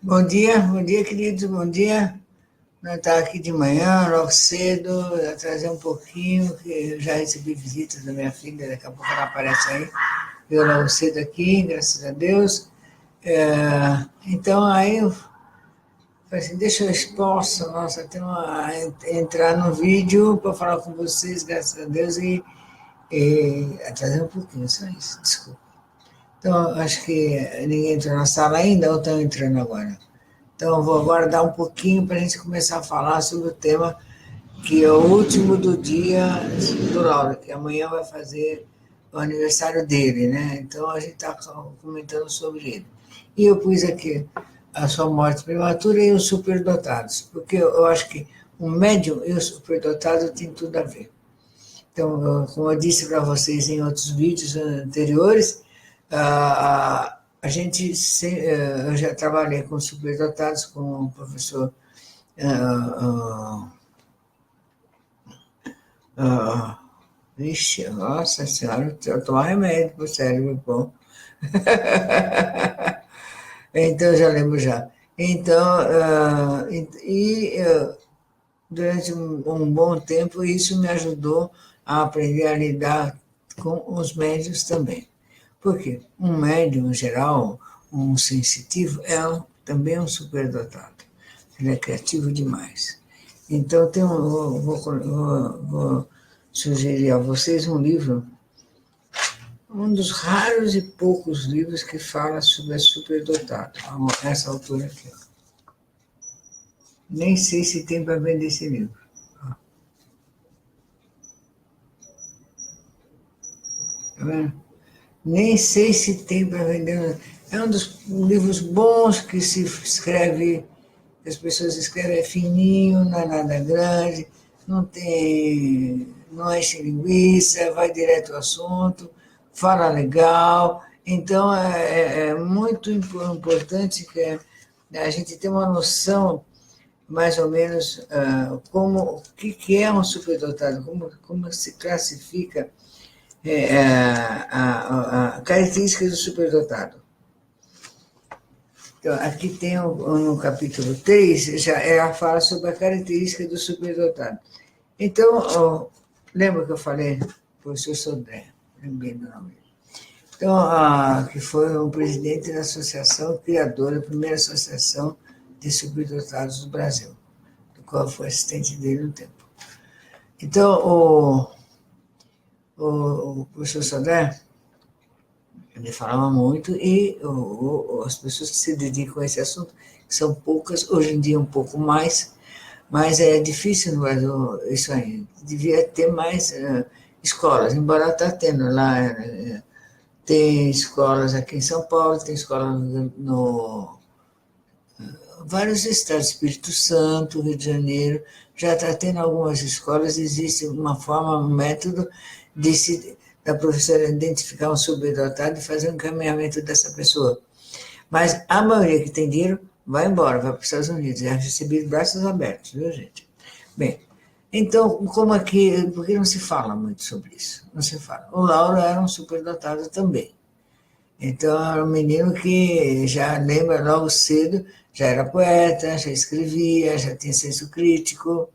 Bom dia, queridos, bom dia. Nós estamos aqui de manhã, logo cedo, atrasei um pouquinho, que eu já recebi visitas da minha filha, daqui a pouco ela aparece aí. Eu logo cedo aqui, graças a Deus. Então, aí eu falei assim, deixa eu exposto, nossa, entrar no vídeo para falar com vocês, graças a Deus, e atrasei um pouquinho, só isso, desculpa. Então, acho que ninguém entrou na sala ainda ou estão entrando agora? Então, eu vou aguardar um pouquinho para a gente começar a falar sobre o tema que é o último do dia do Laura, que amanhã vai fazer o aniversário dele, né? Então, a gente está comentando sobre ele. E eu pus aqui a sua morte prematura e os superdotados, porque eu acho que o médium e o superdotado tem tudo a ver. Então, como eu disse para vocês em outros vídeos anteriores, a gente, eu já trabalhei com superdotados, com o professor, vixe, nossa senhora, eu tomar remédio para o cérebro, bom. Então, já lembro já. Então, durante um bom tempo, isso me ajudou a aprender a lidar com os médios também. Por quê? Um médium, em geral, um sensitivo, também um superdotado. Ele é criativo demais. Então, vou sugerir a vocês um livro, um dos raros e poucos livros que fala sobre superdotado, a essa altura aqui. Nem sei se tem para vender esse livro. Tá vendo? Nem sei se tem para vender. É um dos livros bons que se escreve, que as pessoas escrevem, é fininho, não é nada grande, não enche linguiça, vai direto ao assunto, fala legal. Então, é muito importante que a gente tenha uma noção, mais ou menos, o que é um superdotado, como se classifica a característica do superdotado. Então, aqui tem no capítulo 3, ela fala sobre a característica do superdotado. Então, lembra que eu falei, professor Sodré, lembrei do nome dele. Então, que foi o presidente da associação criadora, a primeira associação de superdotados do Brasil, do qual foi assistente dele no tempo. Então, o professor Sodré, ele falava muito e as pessoas que se dedicam a esse assunto, que são poucas, hoje em dia um pouco mais, mas é difícil no Brasil isso aí. Devia ter mais escolas, embora está tendo lá. Tem escolas aqui em São Paulo, tem escolas no vários estados, Espírito Santo, Rio de Janeiro, já está tendo algumas escolas, existe uma forma, um método da professora identificar um superdotado e fazer um encaminhamento dessa pessoa. Mas a maioria que tem dinheiro vai embora, vai para os Estados Unidos, é recebido braços abertos, viu, gente? Bem, então, como aqui, porque não se fala muito sobre isso, não se fala. O Lauro era um superdotado também. Então, era um menino que já lembra logo cedo, já era poeta, já escrevia, já tinha senso crítico.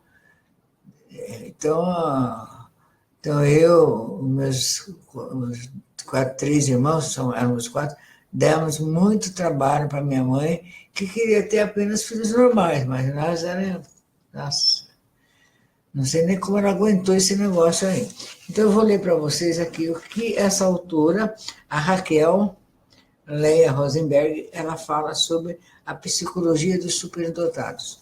Então eu, os três irmãos, éramos quatro, demos muito trabalho para minha mãe, que queria ter apenas filhos normais, mas nós éramos, nossa, não sei nem como ela aguentou esse negócio aí. Então eu vou ler para vocês aqui o que essa autora, a Raquel Leia Rosenberg, ela fala sobre a psicologia dos superdotados.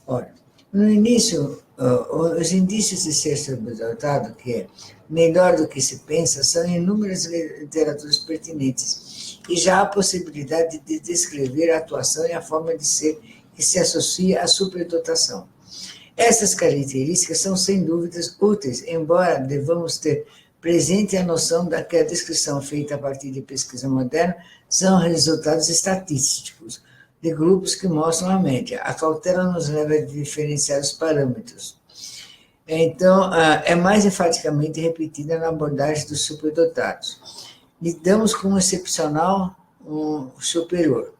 Olha, no início, os indícios de ser superdotado, que é melhor do que se pensa, são inúmeras literaturas pertinentes, e já há a possibilidade de descrever a atuação e a forma de ser que se associa à superdotação. Essas características são, sem dúvidas, úteis, embora devamos ter presente a noção da que a descrição feita a partir de pesquisa moderna são resultados estatísticos de grupos que mostram a média. A cautela nos leva a diferenciar os parâmetros. Então, é mais enfaticamente repetida na abordagem dos superdotados. Lidamos com um excepcional, um superior.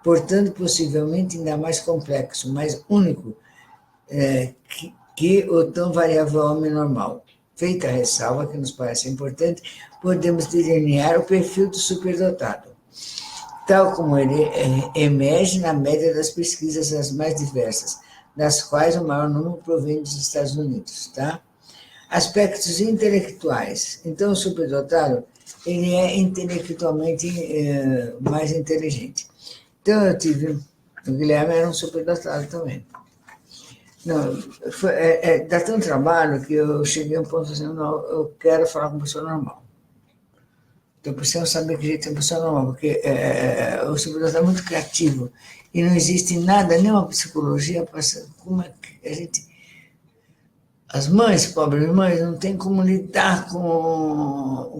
portanto, possivelmente ainda mais complexo, mais único, que o tão variável homem normal. Feita a ressalva, que nos parece importante, podemos delinear o perfil do superdotado, tal como ele emerge na média das pesquisas as mais diversas, das quais o maior número provém dos Estados Unidos, tá? Aspectos intelectuais. Então, o superdotado, ele é intelectualmente mais inteligente. Então, eu tive... O Guilherme era um superdotado também. Não, dá tanto trabalho que eu cheguei a um ponto assim, não, eu quero falar com uma pessoa normal. Então, precisa saber que jeito é uma pessoa normal, porque o superdotado é muito criativo e não existe nada, nenhuma psicologia para como é que a gente... As mães, pobres mães, não têm como lidar com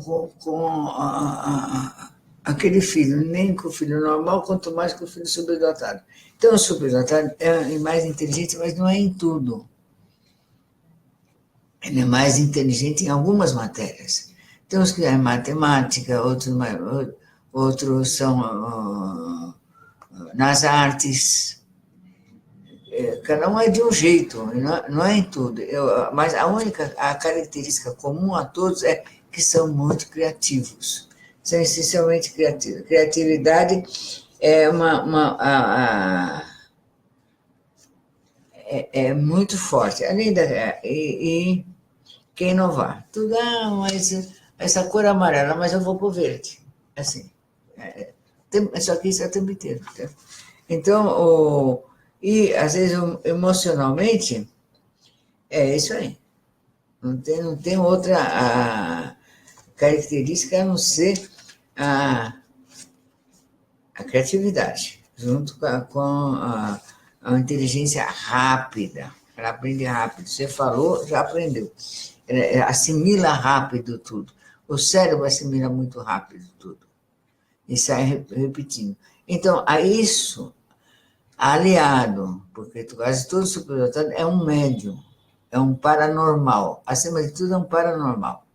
aquele filho, nem com o filho normal, quanto mais com o filho superdotado. Então, o superdotado é mais inteligente, mas não é em tudo. Ele é mais inteligente em algumas matérias. Tem uns que é matemática, outros são nas artes. Cada um é de um jeito, não é em tudo. Mas a característica comum a todos é que são muito criativos. São essencialmente criativos. Criatividade é é muito forte. Além e quer inovar. Tudo, mas essa cor é amarela, mas eu vou para o verde. Assim. Só que isso é o tempo inteiro. Tá? Então, e às vezes emocionalmente, é isso aí. Não tem outra característica a não ser a criatividade, junto com a inteligência rápida. Ela aprende rápido. Você falou, já aprendeu. Ela assimila rápido tudo. O cérebro assimila muito rápido tudo. E sai repetindo. Então, a isso, aliado, porque quase todo superdotado é um médium, é um paranormal. Acima de tudo, é um paranormal.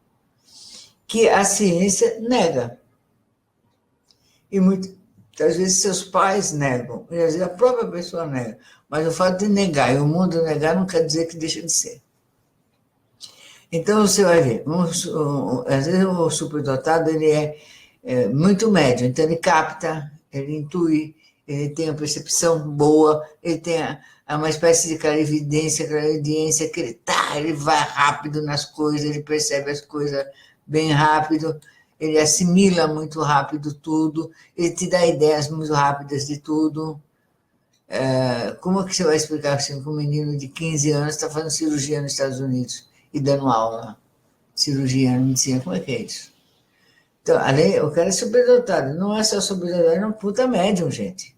Que a ciência nega. E muitas vezes seus pais negam, e às vezes a própria pessoa nega. Mas o fato de negar e o mundo negar não quer dizer que deixa de ser. Então, você vai ver, às vezes o superdotado ele é muito médio, então ele capta, ele intui, ele tem a percepção boa, ele tem uma espécie de clarividência, que ele vai rápido nas coisas, ele percebe as coisas bem rápido, ele assimila muito rápido tudo, ele te dá ideias muito rápidas de tudo. Como é que você vai explicar assim que um menino de 15 anos está fazendo cirurgia nos Estados Unidos e dando aula? Cirurgia, medicina, como é que é isso? Então, o cara é superdotado, não é só superdotado, é um puta médium, gente.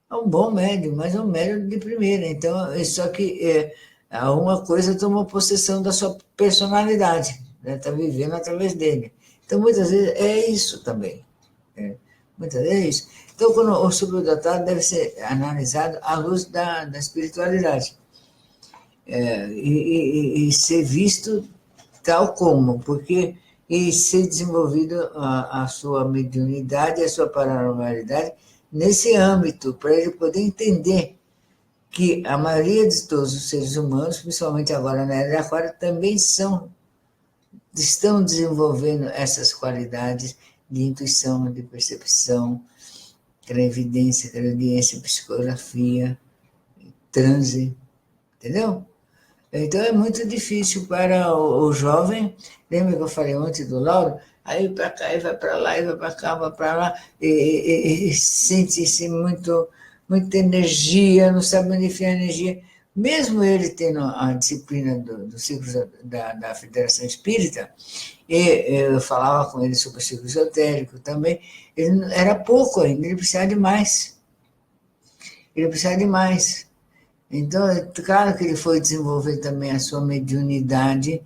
É um bom médium, mas é um médium de primeira. Então, só que alguma coisa tomou possessão da sua personalidade, né? Está vivendo através dele. Então, muitas vezes é isso também. Muitas vezes é isso. Então, quando o superdotado deve ser analisado à luz da espiritualidade. E ser visto tal como, porque e ser desenvolvido a sua mediunidade, a sua paranormalidade nesse âmbito, para ele poder entender que a maioria de todos os seres humanos, principalmente agora na Era de Aquário, também estão desenvolvendo essas qualidades de intuição, de percepção, clarividência, psicografia, transe, entendeu? Então é muito difícil para o jovem, lembra que eu falei ontem do Lauro? Aí para cá, e vai para lá, e vai para cá, vai para lá, e sente-se muita energia, não sabe onde enfiar energia. Mesmo ele tendo a disciplina do ciclo da Federação Espírita, e eu falava com ele sobre o ciclo esotérico também, ele era pouco ainda, ele precisava de mais. Ele precisava de mais. Então, é claro que ele foi desenvolver também a sua mediunidade,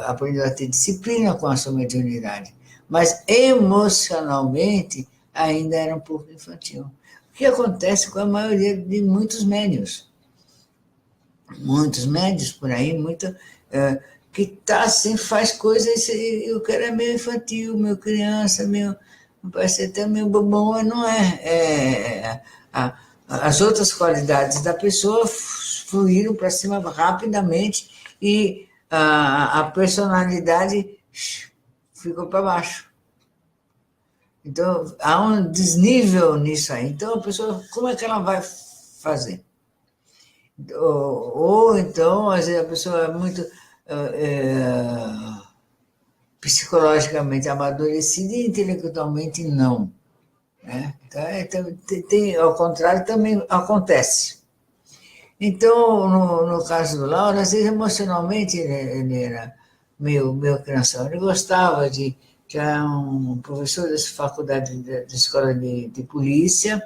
aprendeu a ter disciplina com a sua mediunidade, mas emocionalmente ainda era um pouco infantil. O que acontece com a maioria de muitos médiuns por aí, que tá assim, faz coisas e o cara é meio infantil, meio criança, meio Parece até meio bobão, mas não é. As outras qualidades da pessoa fluíram para cima rapidamente e a personalidade ficou para baixo. Então, há um desnível nisso aí. Então, a pessoa, como é que ela vai fazer? Ou então, às vezes, a pessoa é muito psicologicamente amadurecida e intelectualmente não. Né? Então, ao contrário, também acontece. Então, no caso do Lauro, às vezes emocionalmente ele era meio crianção. Ele gostava de. Já um professor da faculdade da escola de polícia,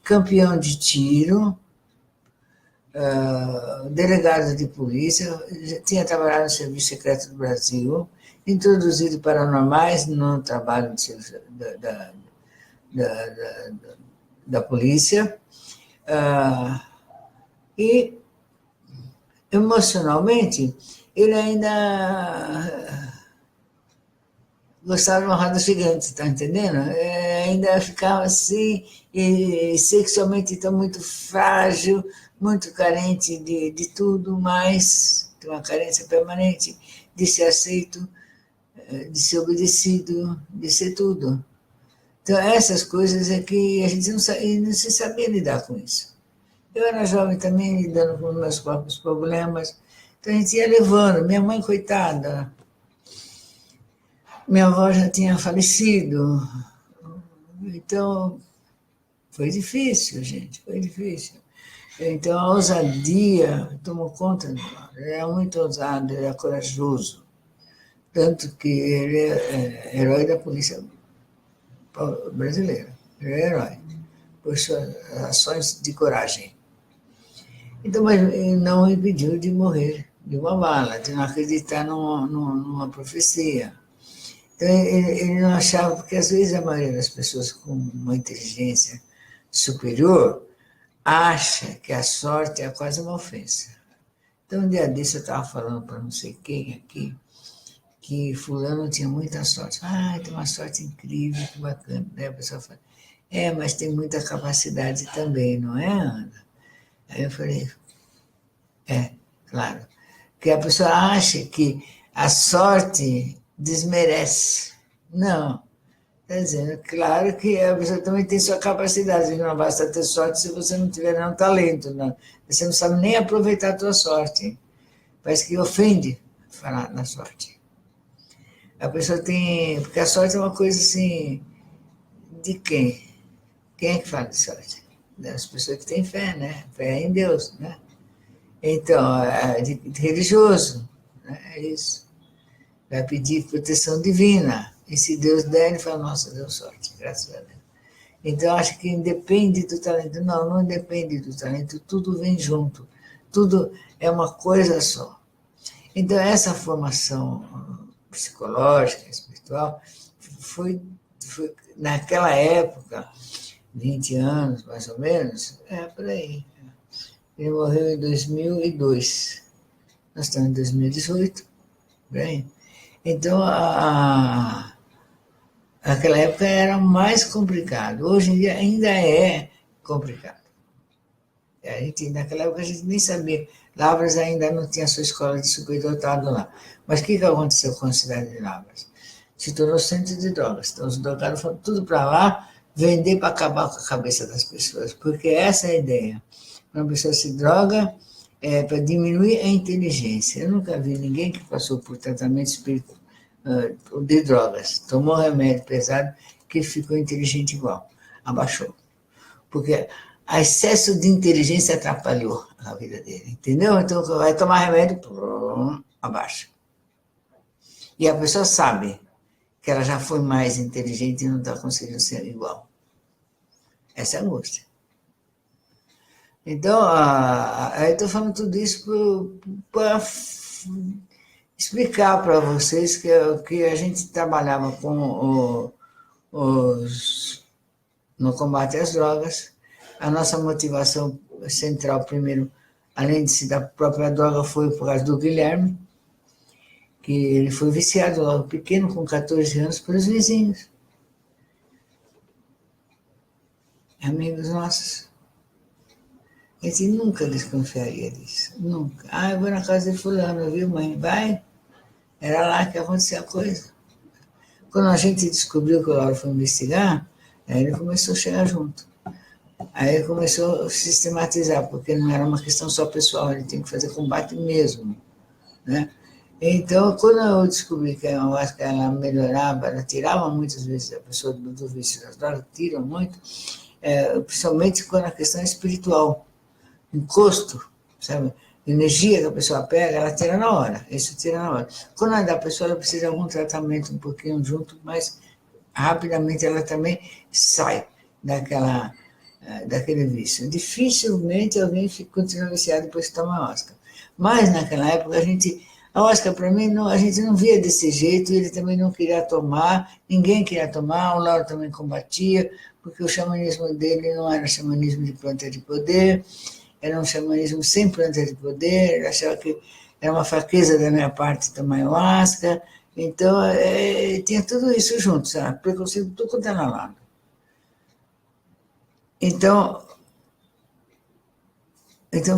campeão de tiro, delegado de polícia, tinha trabalhado no Serviço Secreto do Brasil, introduzido paranormais no trabalho da polícia, e emocionalmente ele ainda gostava de uma roda gigante, está entendendo? Ainda ficava assim, e sexualmente está muito frágil, muito carente de tudo, mas tem uma carência permanente de ser aceito, de ser obedecido, de ser tudo. Então, essas coisas é que a gente não se sabia lidar com isso. Eu era jovem também, lidando com meus próprios problemas, então a gente ia levando. Minha mãe, coitada, minha avó já tinha falecido, então foi difícil, gente, foi difícil. Então a ousadia tomou conta dele. Ele era muito ousado, ele era corajoso, tanto que ele é herói da polícia brasileira, ele é herói, por suas ações de coragem. Então, mas ele não impediu de morrer de uma bala, de não acreditar numa profecia. Então, ele não achava, porque às vezes a maioria das pessoas com uma inteligência superior acha que a sorte é quase uma ofensa. Então, um dia desse eu estava falando para não sei quem aqui, que fulano tinha muita sorte. Tem uma sorte incrível, que bacana. Daí a pessoa fala, mas tem muita capacidade também, não é, Ana? Aí eu falei, claro. Porque a pessoa acha que a sorte desmerece. Não. Está dizendo, claro que a pessoa também tem sua capacidade, não basta ter sorte se você não tiver nenhum talento. Não. Você não sabe nem aproveitar a tua sorte. Parece que ofende falar na sorte. A pessoa tem... Porque a sorte é uma coisa assim... De quem? Quem é que fala de sorte? Das pessoas que têm fé, né? Fé em Deus, né? Então, de religioso, né? É isso. Vai pedir proteção divina. E se Deus der, ele fala, nossa, deu sorte, graças a Deus. Então, acho que independe do talento. Não, não depende do talento, tudo vem junto. Tudo é uma coisa só. Então, essa formação psicológica, espiritual, foi naquela época, 20 anos, mais ou menos, por aí. Ele morreu em 2002. Nós estamos em 2018, bem. Então, aquela época era mais complicado. Hoje em dia ainda é complicado. Naquela época a gente nem sabia. Lavras ainda não tinha sua escola de superdotado lá. Mas o que aconteceu com a cidade de Lavras? Se tornou centro de drogas. Então os drogados foram tudo para lá, vender para acabar com a cabeça das pessoas. Porque essa é a ideia. Quando a pessoa se droga, é para diminuir a inteligência. Eu nunca vi ninguém que passou por tratamento espiritual de drogas, tomou remédio pesado, que ficou inteligente igual, abaixou. Porque o excesso de inteligência atrapalhou a vida dele, entendeu? Então, vai tomar remédio, abaixa. E a pessoa sabe que ela já foi mais inteligente e não está conseguindo ser igual. Essa é a angústia. Então, eu estou falando tudo isso para explicar para vocês que a gente trabalhava com no combate às drogas. A nossa motivação central, primeiro, além de ser da própria droga, foi por causa do Guilherme, que ele foi viciado logo pequeno, com 14 anos, pelos vizinhos. amigos nossos. A gente nunca desconfiaria disso, nunca. Ah, eu vou na casa de fulano, viu, mãe? Vai? Era lá que acontecia a coisa. Quando a gente descobriu que o Lauro foi investigar, aí ele começou a chegar junto. Aí ele começou a sistematizar, porque não era uma questão só pessoal, ele tem que fazer combate mesmo, né? Então, quando eu descobri que a ayahuasca ela melhorava, ela tirava muitas vezes a pessoa do vício das drogas, tiram muito, principalmente quando a questão é espiritual, encosto, sabe? Energia que a pessoa pega, ela tira na hora, isso tira na hora. Quando é da pessoa, ela precisa de algum tratamento um pouquinho junto, mas rapidamente ela também sai daquele vício. Dificilmente alguém continua viciado depois que toma ayahuasca. Mas naquela época a ayahuasca para mim a gente não via desse jeito, ele também não queria tomar, ninguém queria tomar, o Lauro também combatia, porque o xamanismo dele não era xamanismo de planta de poder, era um xamanismo sem planta de poder, ele achava que era uma fraqueza da minha parte tomar ayahuasca, então tinha tudo isso junto, sabe? Preconceito tudo quanto era lado. Então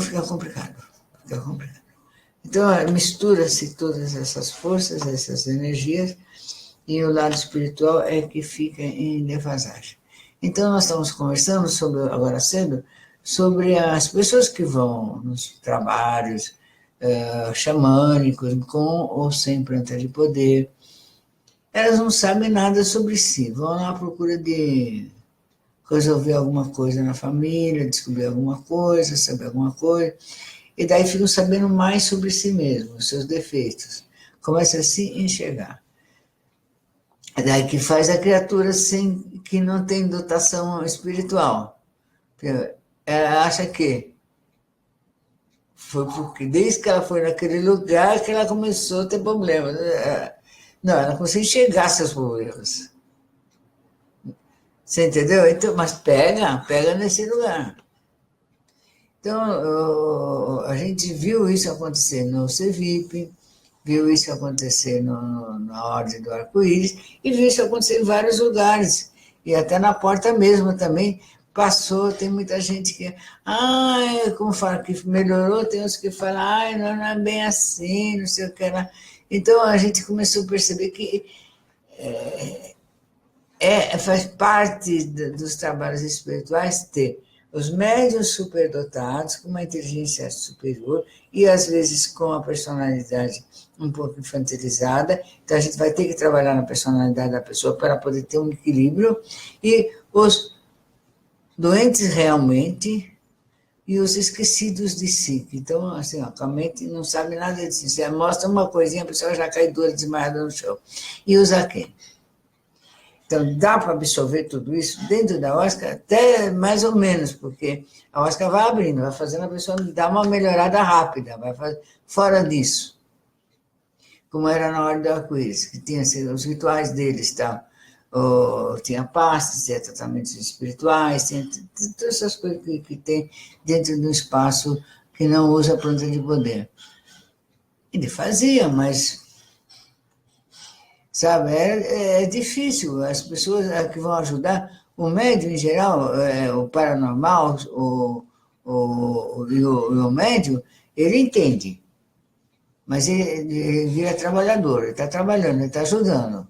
fica complicado, fica complicado. Então mistura-se todas essas forças, essas energias, e o lado espiritual é que fica em defasagem. Então nós estamos conversando agora cedo sobre as pessoas que vão nos trabalhos xamânicos, com ou sem planta de poder. Elas não sabem nada sobre si, vão lá à procura de resolver alguma coisa na família, descobrir alguma coisa, saber alguma coisa, e daí ficam sabendo mais sobre si mesmos, seus defeitos. Começa a se enxergar. É daí que faz a criatura que não tem dotação espiritual. Ela acha que foi porque desde que ela foi naquele lugar que ela começou a ter problemas. Não, ela começou a enxergar seus problemas. Você entendeu? Então, mas pega nesse lugar. Então, a gente viu isso acontecer no CEVIP, viu isso acontecer na Ordem do Arco-Íris e viu isso acontecer em vários lugares. E até na porta mesmo também passou, tem muita gente que, como fala que melhorou, tem uns que falam, não é bem assim, não sei o que lá. Então a gente começou a perceber que faz parte dos trabalhos espirituais ter os médiuns superdotados, com uma inteligência superior e, às vezes, com a personalidade um pouco infantilizada. Então, a gente vai ter que trabalhar na personalidade da pessoa para poder ter um equilíbrio. E os doentes realmente e os esquecidos de si. Então, assim, a mente não sabe nada de si. Você mostra uma coisinha, a pessoa já cai dura, desmaiada no chão. E os aquém? Então, dá para absorver tudo isso dentro da ayahuasca, até mais ou menos, porque a ayahuasca vai abrindo, vai fazendo a pessoa dar uma melhorada rápida, vai fazer, fora disso. Como era na Ordem do Arco-Íris, que tinha os rituais deles, tá? Tinha pastas, tinha tratamentos espirituais, tinha todas essas coisas que tem dentro de um espaço que não usa planta de poder. Ele fazia, mas sabe, é difícil. As pessoas que vão ajudar, o médium em geral, o paranormal, o médium, ele entende. Mas ele vira trabalhador, ele está trabalhando, ele está ajudando.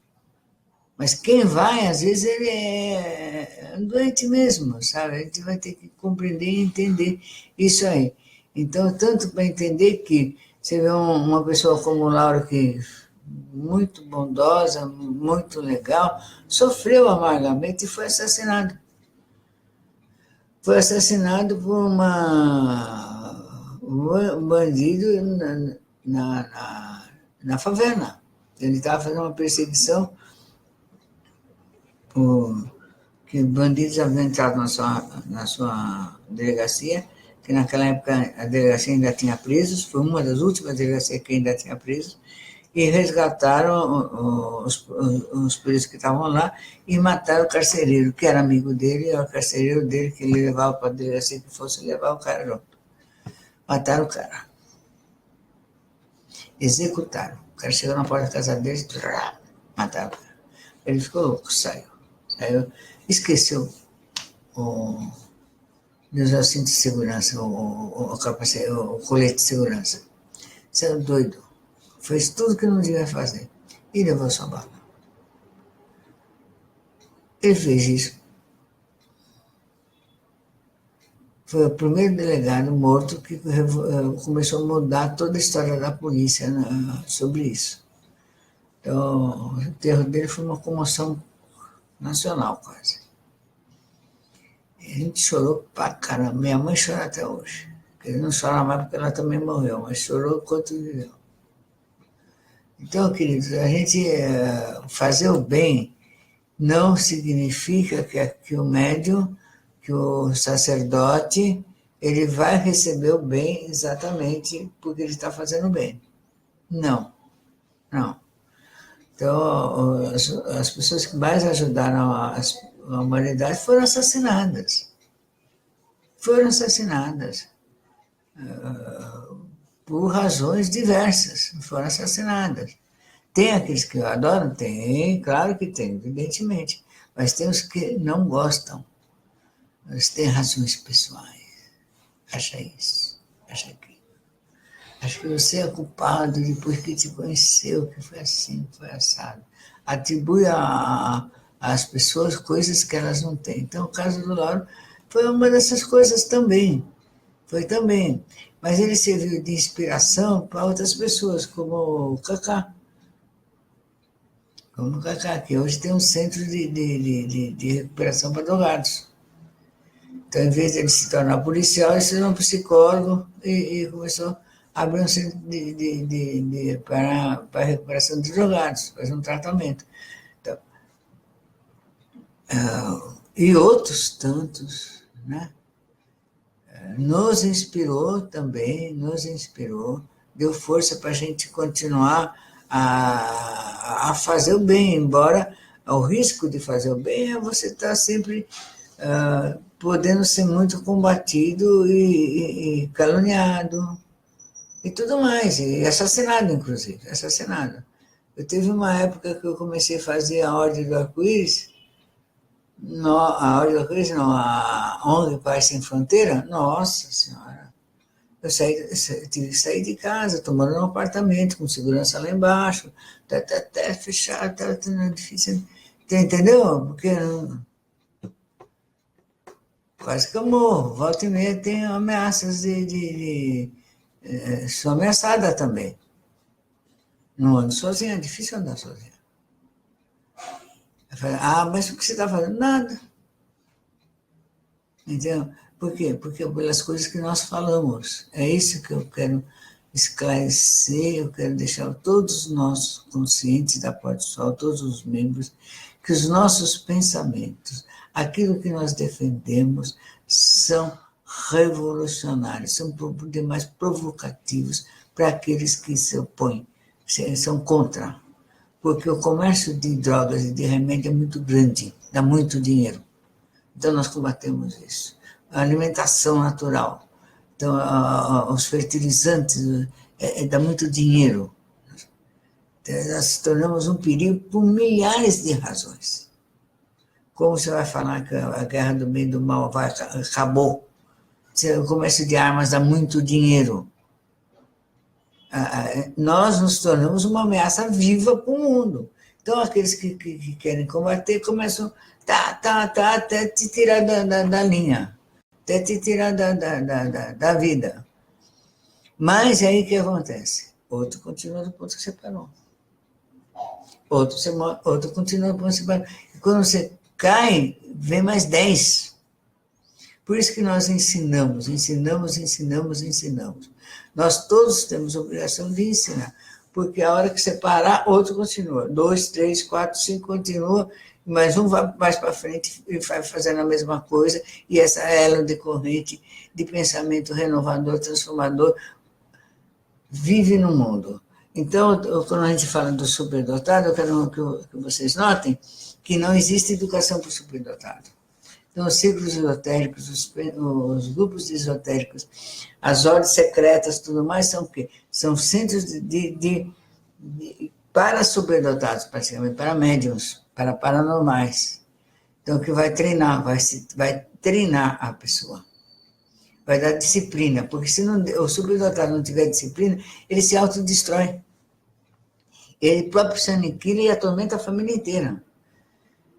Mas quem vai, às vezes, ele é doente mesmo, sabe? A gente vai ter que compreender e entender isso aí. Então, tanto para entender que você vê uma pessoa como o Lauro, que muito bondosa, muito legal, sofreu amargamente e foi assassinado. Foi assassinado por um bandido na favela. Ele estava fazendo uma perseguição, que bandidos haviam entrado na sua delegacia, que naquela época a delegacia ainda tinha presos, foi uma das últimas delegacias que ainda tinha presos, e resgataram os presos que estavam lá e mataram o carcereiro, que era amigo dele, era o carcereiro dele que ele levava para a delegacia que fosse levar o cara junto. Mataram o cara. Executaram. O cara chegou na porta da casa dele e mataram o cara. Ele ficou louco, saiu. Esqueceu de usar o cinto de segurança, o colete de segurança. Você é doido. Fez tudo que não devia fazer. E levou sua bala. Ele fez isso. Foi o primeiro delegado morto que começou a mudar toda a história da polícia sobre isso. Então, o enterro dele foi uma comoção nacional, quase. E a gente chorou pra caramba. Minha mãe chora até hoje. Ele não chora mais porque ela também morreu, mas chorou enquanto viveu. Então, queridos, a gente fazer o bem não significa que o médium, que o sacerdote, ele vai receber o bem exatamente porque ele está fazendo bem. Não, não. Então, as pessoas que mais ajudaram a humanidade foram assassinadas. Foram assassinadas. Por razões diversas, foram assassinadas. Tem aqueles que adoram? Tem, claro que tem, evidentemente. Mas tem os que não gostam. Eles têm razões pessoais. Acha isso, acha aquilo. Acho que você é culpado depois que te conheceu, que foi assim, que foi assado. Atribui às pessoas coisas que elas não têm. Então, o caso do Lauro foi uma dessas coisas também. Foi também. Mas ele serviu de inspiração para outras pessoas, como o Cacá. Como o Cacá, que hoje tem um centro de recuperação para drogados. Então, em vez de ele se tornar policial, ele se tornou um psicólogo e começou a abrir um centro para recuperação de drogados, fazer um tratamento. Então, e outros tantos, né? Nos inspirou também, deu força para a gente continuar a fazer o bem, embora o risco de fazer o bem é você estar sempre podendo ser muito combatido e caluniado e tudo mais, e assassinado, inclusive, assassinado. Eu teve uma época que eu comecei a fazer a Ordem do Arco-Íris, a Ordem do Arco-Íris não, a ONG Paz Sem Fronteira, nossa Senhora, eu tive que sair de casa, tô morando num apartamento, com segurança lá embaixo, até fechado, tá difícil, entendeu? Porque quase que eu morro, volta e meia tem ameaças sou ameaçada também. Não ando sozinha, é difícil andar sozinha. Eu falei, mas o que você está fazendo? Nada. Entendeu? Por quê? Porque pelas coisas que nós falamos. É isso que eu quero esclarecer, eu quero deixar todos nós conscientes da Porta do Sol, todos os membros, que os nossos pensamentos, aquilo que nós defendemos, são revolucionários, são demais provocativos para aqueles que se opõem, são contra. Porque o comércio de drogas e de remédio é muito grande, dá muito dinheiro. Então, nós combatemos isso. A alimentação natural, então, os fertilizantes, dá muito dinheiro. Então, nós nos tornamos um perigo por milhares de razões. Como você vai falar que a guerra do bem e do mal acabou? O comércio de armas dá muito dinheiro. Nós nos tornamos uma ameaça viva para o mundo. Então, aqueles que querem combater começam até te tirar da linha, até te tirar da vida. Mas aí o que acontece? Outro continua do ponto que você parou. Outro continua do ponto que você parou. E quando você cai, vem mais 10. Por isso que nós ensinamos. Nós todos temos a obrigação de ensinar, porque a hora que você parar, outro continua. 2, 3, 4, 5 continua, mas um vai mais para frente e vai fazendo a mesma coisa, e essa ela de corrente de pensamento renovador, transformador, vive no mundo. Então, quando a gente fala do superdotado, eu quero que vocês notem que não existe educação para o superdotado. Então, os círculos esotéricos, os grupos esotéricos, as ordens secretas, tudo mais, são o quê? São centros para superdotados, praticamente, para médiums, para paranormais. Então, que vai treinar, vai treinar a pessoa. Vai dar disciplina, porque se não, o superdotado não tiver disciplina, ele se autodestrói. Ele próprio se aniquila e atormenta a família inteira.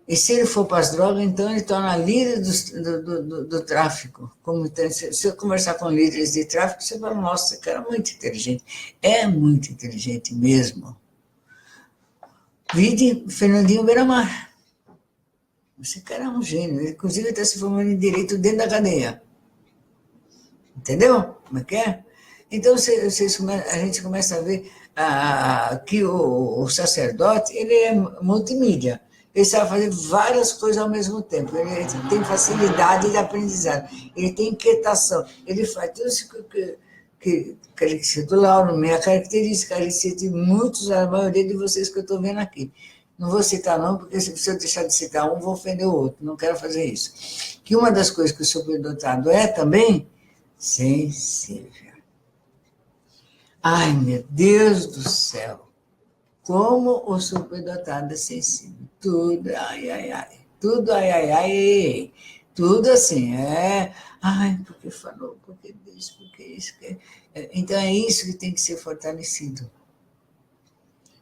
E se ele for para as drogas, então ele torna líder do tráfico. Como, se eu conversar com líderes de tráfico, você fala, nossa, esse cara é muito inteligente. É muito inteligente mesmo. Vide Fernandinho Beiramar. Esse cara é um gênio. Ele, inclusive, está se formando em direito dentro da cadeia. Entendeu? Como é que é? Então, a gente começa a ver que o sacerdote, ele é multimídia. Ele sabe fazer várias coisas ao mesmo tempo. Ele tem facilidade de aprendizado. Ele tem inquietação. Ele faz tudo isso que característica do Lauro, minha característica, característica de muitos, a maioria de vocês que eu estou vendo aqui. Não vou citar não, porque se eu deixar de citar um, vou ofender o outro. Não quero fazer isso. Que uma das coisas que o superdotado é também sensível. Ai, meu Deus do céu. Como o superdotado é sensível. Tudo, ai, ai, ai. Tudo, ai, ai, ai. Tudo assim, Ai, porque falou, porque disse, porque isso. Então é isso que tem que ser fortalecido.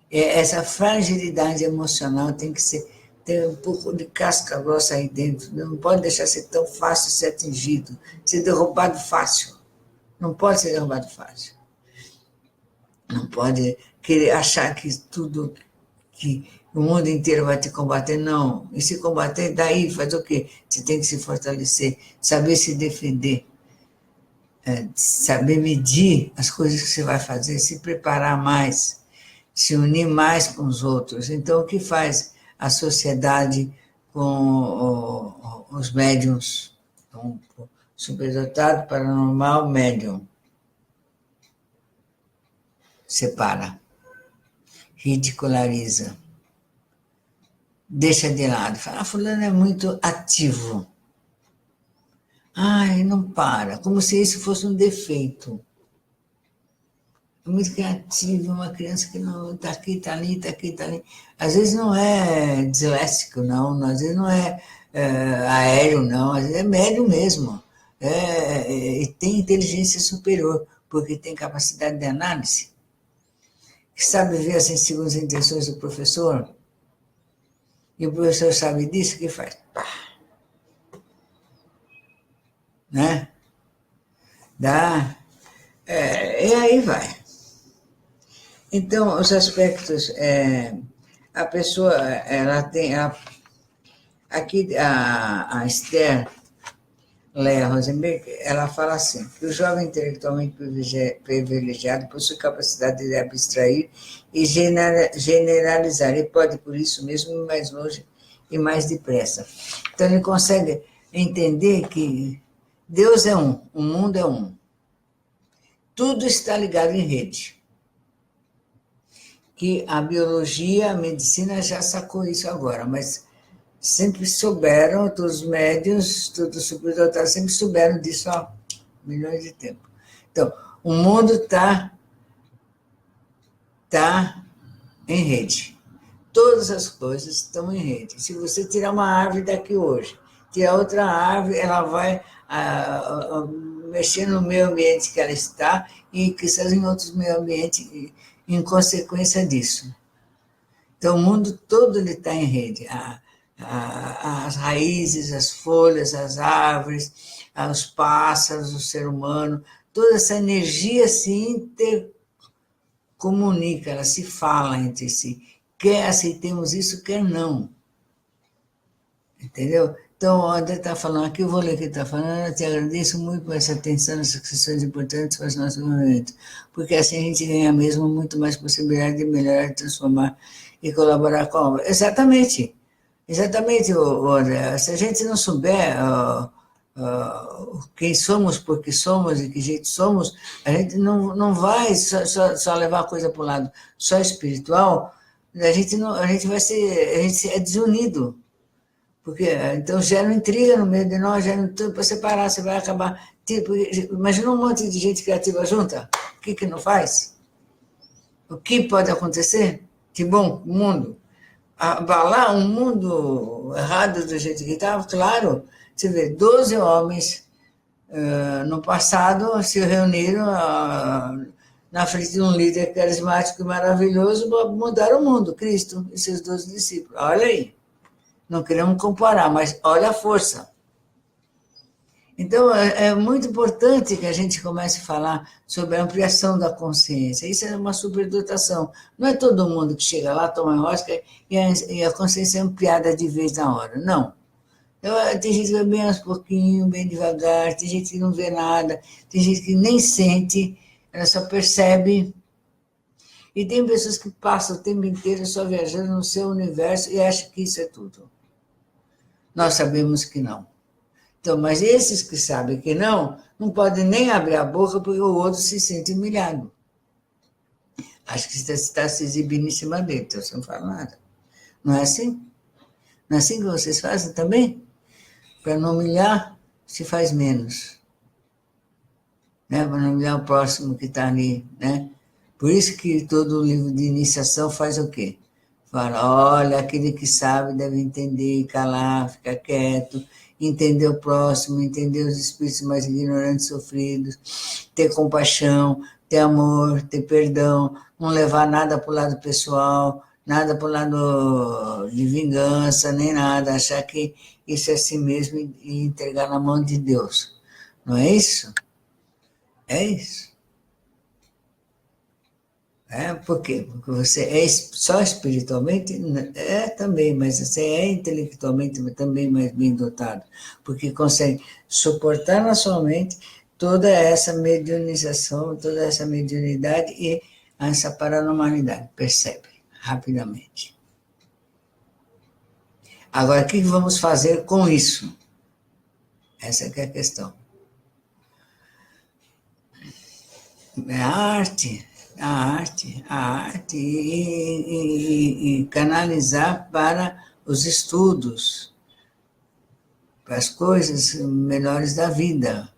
Essa fragilidade emocional tem que ter um pouco de casca grossa aí dentro. Não pode deixar ser tão fácil ser atingido, ser derrubado fácil. Não pode ser derrubado fácil. Não pode querer achar que tudo, que o mundo inteiro vai te combater, não. E se combater, daí faz o quê? Você tem que se fortalecer, saber se defender, saber medir as coisas que você vai fazer, se preparar mais, se unir mais com os outros. Então, o que faz a sociedade com os médiums, com o superdotado, paranormal, médium? Separa, ridiculariza, deixa de lado, fala, fulano é muito ativo. Ai, não para, como se isso fosse um defeito. É muito criativo, uma criança que não está aqui, está ali, está aqui, está ali. Às vezes não é disléxico, não, às vezes não é aéreo, não, às vezes é médio mesmo. E tem inteligência superior, porque tem capacidade de análise. Que sabe ver as segundas intenções do professor, e o professor sabe disso, que faz? Pá. Né? Dá. E aí vai. Então, os aspectos, a pessoa, ela tem, aqui a Esther Leia Rosenberg, ela fala assim, que o jovem intelectualmente privilegiado possui capacidade de abstrair e generalizar, e pode, por isso mesmo, ir mais longe e mais depressa. Então, ele consegue entender que Deus é um, o mundo é um. Tudo está ligado em rede. Que a biologia, a medicina já sacou isso agora, mas sempre souberam, todos os médiuns, todos os superdotados sempre souberam disso há milhões de tempo. Então, o mundo está em rede. Todas as coisas estão em rede. Se você tirar uma árvore daqui hoje, tirar outra árvore, ela vai mexer no meio ambiente que ela está e quizás em outros meio ambientes em consequência disso. Então, o mundo todo está em rede. As raízes, as folhas, as árvores, os pássaros, o ser humano, toda essa energia se intercomunica, ela se fala entre si. Quer aceitemos isso, quer não. Entendeu? Então, o André está falando aqui, eu vou ler o que ele está falando, eu te agradeço muito por essa atenção nessas questões importantes para os nossos movimentos, porque assim a gente ganha mesmo muito mais possibilidade de melhorar, transformar e colaborar com a obra. Exatamente. Exatamente, André. Se a gente não souber quem somos, por que somos e que jeito somos, a gente não vai só levar a coisa para o lado só espiritual, a gente é desunido. Porque então gera intriga no meio de nós, gera tudo para separar, você vai acabar. Tipo, imagina um monte de gente criativa junta, o que não faz? O que pode acontecer? Que bom, o mundo. abalar um mundo errado do jeito que estava, claro. Você vê, 12 homens no passado se reuniram na frente de um líder carismático e maravilhoso para mudar o mundo, Cristo e seus 12 discípulos. Olha aí, não queremos comparar, mas olha a força. Então, é muito importante que a gente comece a falar sobre a ampliação da consciência. Isso é uma superdotação. Não é todo mundo que chega lá, toma rosca e a consciência é ampliada de vez na hora. Não. Tem gente que vai bem aos pouquinhos, bem devagar, tem gente que não vê nada, tem gente que nem sente, ela só percebe. E tem pessoas que passam o tempo inteiro só viajando no seu universo e acham que isso é tudo. Nós sabemos que não. Então, mas esses que sabem que não podem nem abrir a boca porque o outro se sente humilhado. Acho que você está se exibindo em cima dele, então você não fala nada. Não é assim? Não é assim que vocês fazem também? Para não humilhar, se faz menos. Né? Para não humilhar o próximo que está ali. Né? Por isso que todo livro de iniciação faz o quê? Fala, olha, aquele que sabe deve entender, calar, ficar quieto, entender o próximo, entender os espíritos mais ignorantes, sofridos, ter compaixão, ter amor, ter perdão, não levar nada para o lado pessoal, nada para o lado de vingança, nem nada, achar que isso é assim mesmo e entregar na mão de Deus. Não é isso? É isso. Por quê? Porque você é só espiritualmente, é também, mas você é intelectualmente também mais bem dotado, porque consegue suportar na sua mente toda essa mediunização, toda essa mediunidade e essa paranormalidade, percebe rapidamente. Agora, o que vamos fazer com isso? Essa que é a questão. É a arte e canalizar para os estudos, para as coisas melhores da vida,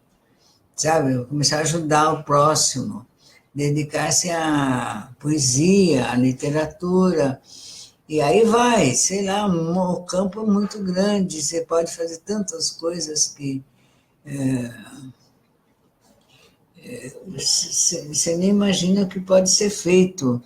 sabe? Começar a ajudar o próximo, dedicar-se à poesia, à literatura, e aí vai, sei lá, o campo é muito grande, você pode fazer tantas coisas que você nem imagina o que pode ser feito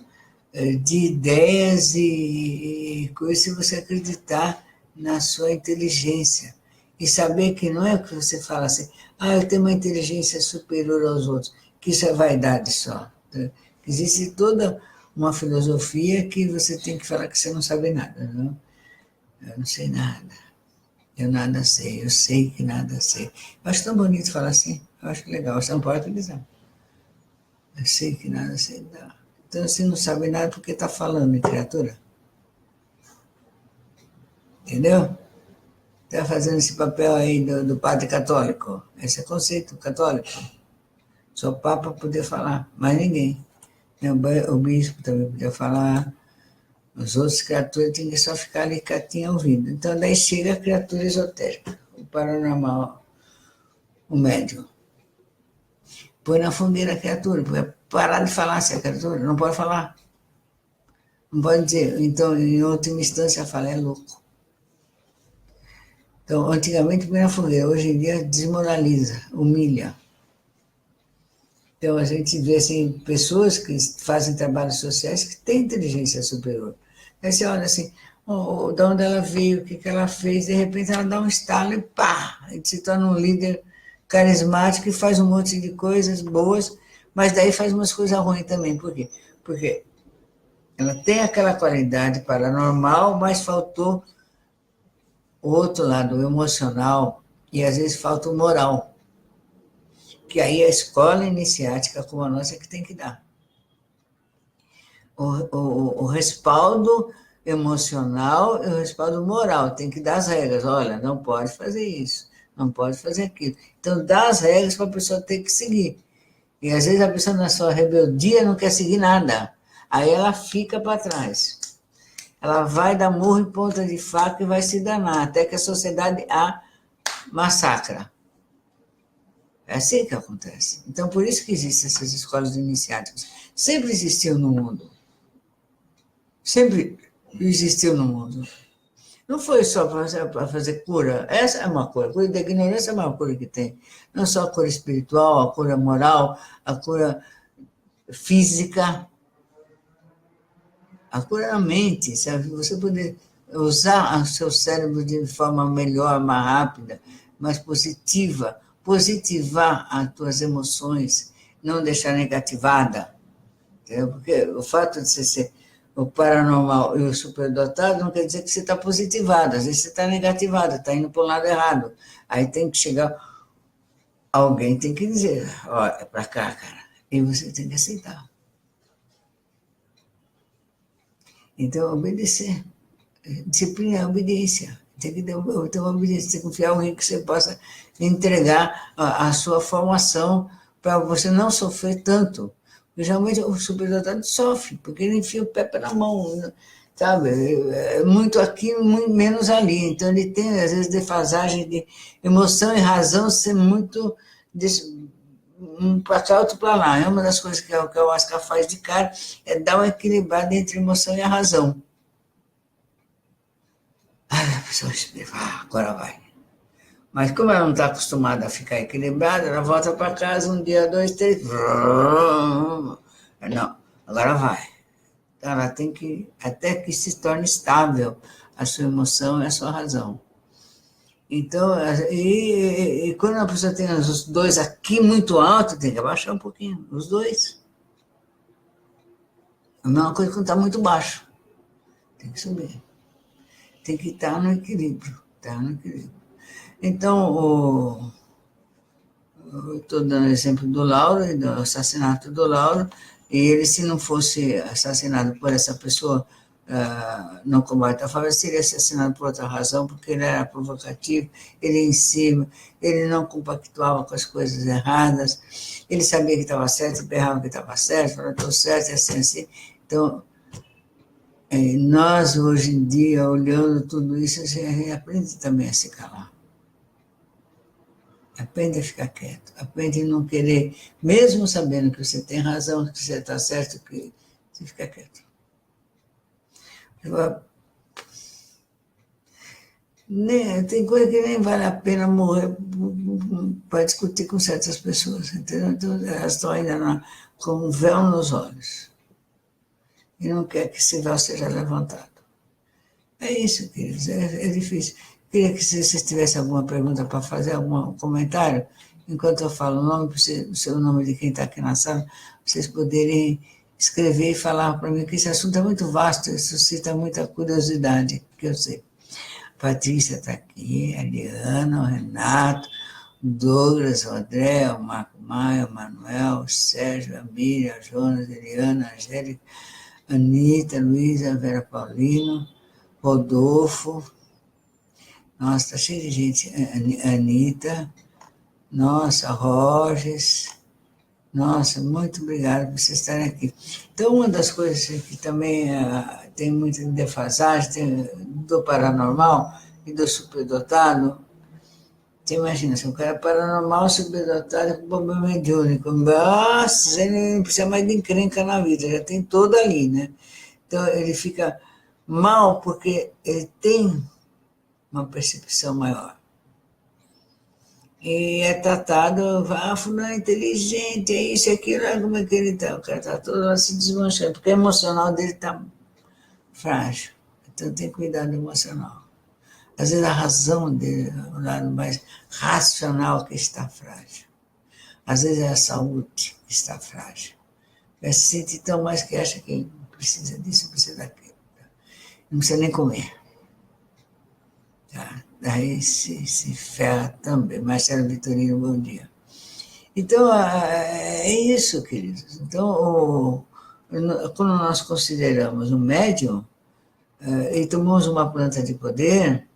de ideias e coisas se você acreditar na sua inteligência. E saber que não é o que você fala assim, eu tenho uma inteligência superior aos outros, que isso é vaidade só. Tá? Existe toda uma filosofia que você tem que falar que você não sabe nada. Não? Eu não sei nada. Eu nada sei, eu sei que nada sei. Eu acho tão bonito falar assim, eu acho legal, você não pode utilizar. Eu sei que nada sei. Não. Então, você não sabe nada porque está falando, criatura. Entendeu? Está fazendo esse papel aí do padre católico. Esse é conceito católico. Só o Papa poder falar, mais ninguém. O bispo também podia falar. Os outros criaturas tinham que só ficar ali quietinho ouvindo. Então, daí chega a criatura esotérica, o paranormal, o médium. Põe na fogueira a criatura, porque parar de falar se a criatura não pode falar. Não pode dizer. Então, em última instância, fala, é louco. Então, antigamente põe na fogueira, hoje em dia desmoraliza, humilha. Então, a gente vê assim, pessoas que fazem trabalhos sociais que têm inteligência superior. Aí você olha assim, de onde ela veio, o que ela fez, de repente ela dá um estalo e pá, a gente se torna um líder carismático e faz um monte de coisas boas, mas daí faz umas coisas ruins também. Por quê? Porque ela tem aquela qualidade paranormal, mas faltou o outro lado, o emocional, e às vezes falta o moral. Que aí a escola iniciática como a nossa é que tem que dar. O respaldo emocional e o respaldo moral, tem que dar as regras. Olha, não pode fazer isso, não pode fazer aquilo. Então, dá as regras para a pessoa ter que seguir. E às vezes a pessoa na sua rebeldia não quer seguir nada. Aí ela fica para trás. Ela vai dar murro em ponta de faca e vai se danar, até que a sociedade a massacra. É assim que acontece. Então, por isso que existem essas escolas iniciáticas. Sempre existiu no mundo. Sempre existiu no mundo. Não foi só para fazer cura. Essa é uma cura. A cura da ignorância é a maior cura que tem. Não só a cura espiritual, a cura moral, a cura física, a cura da mente, sabe? Você poder usar o seu cérebro de forma melhor, mais rápida, mais positiva, positivar as tuas emoções, não deixar negativada. Entendeu? Porque o fato de você ser o paranormal e o superdotado não quer dizer que você está positivado, às vezes você está negativado, está indo para o lado errado. Aí tem que chegar, alguém tem que dizer, ó, é para cá, cara. E você tem que aceitar. Então, obedecer. Disciplina é obediência. Tem que ter uma obediência, tem que confiar em alguém que você possa entregar a sua formação para você não sofrer tanto. Porque geralmente o superdotado sofre, porque ele enfia o pé pela mão, sabe? É muito aqui, muito menos ali. Então ele tem, às vezes, defasagem de emoção e razão ser muito um para cá, outro para lá. É uma das coisas que a ayahuasca faz de cara, é dar uma equilibrada entre a emoção e a razão. A pessoa explica, agora vai. Mas como ela não está acostumada a ficar equilibrada, ela volta para casa um dia, dois, três. Não, agora vai. Então ela tem que, até que se torne estável a sua emoção e a sua razão. Então, e quando a pessoa tem os dois aqui muito alto, tem que abaixar um pouquinho, os dois. A mesma coisa quando está muito baixo. Tem que subir. Tem que estar no equilíbrio. Então, eu estou dando exemplo do Lauro e do assassinato do Lauro, e ele, se não fosse assassinado por essa pessoa no combate à favela, seria assassinado por outra razão, porque ele era provocativo, ele em cima, ele não compactuava com as coisas erradas, ele sabia que estava certo, berrava que estava certo, falava, estou certo, é assim. Então, nós, hoje em dia, olhando tudo isso, a gente aprende também a se calar. Aprende a ficar quieto, aprende a não querer, mesmo sabendo que você tem razão, que você está certo, que você fica quieto. Tem coisa que nem vale a pena morrer para discutir com certas pessoas, entendeu? Então, elas estão ainda com um véu nos olhos e não quer que esse véu seja levantado. É isso, queridos, é difícil. Queria que se vocês tivessem alguma pergunta para fazer, algum comentário, enquanto eu falo o seu nome de quem está aqui na sala, vocês poderem escrever e falar para mim, que esse assunto é muito vasto, suscita muita curiosidade, que eu sei. Patrícia está aqui, a Eliana, o Renato, o Douglas, o André, o Marco Maia, o Manuel, o Sérgio, a Miriam, a Jonas, a Eliana, a Angélica, a Anitta, a Luísa, a Vera Paulino, Rodolfo, nossa, está cheio de gente, Anitta, nossa, Rogers, nossa, muito obrigado por vocês estarem aqui. Então, uma das coisas que também tem muita defasagem do paranormal e do superdotado, você imagina, se um cara é paranormal, superdotado, com problema mediúnico, nossa, ele não precisa mais de encrenca na vida, já tem toda ali, né? Então, ele fica mal porque ele tem uma percepção maior. E é tratado, fulano é inteligente, é isso, é aquilo, como é que ele está? O cara está todo lá se desmanchando, porque o emocional dele está frágil. Então tem cuidado emocional. Às vezes a razão dele, o lado mais racional que está frágil. Às vezes é a saúde que está frágil. Vai se sentir tão mais que acha que precisa disso, precisa daquilo. Não precisa nem comer. Tá? Daí se ferra também. Marcelo Vitorino, bom dia. Então, é isso, queridos. Então, quando nós consideramos um médium e tomamos uma planta de poder,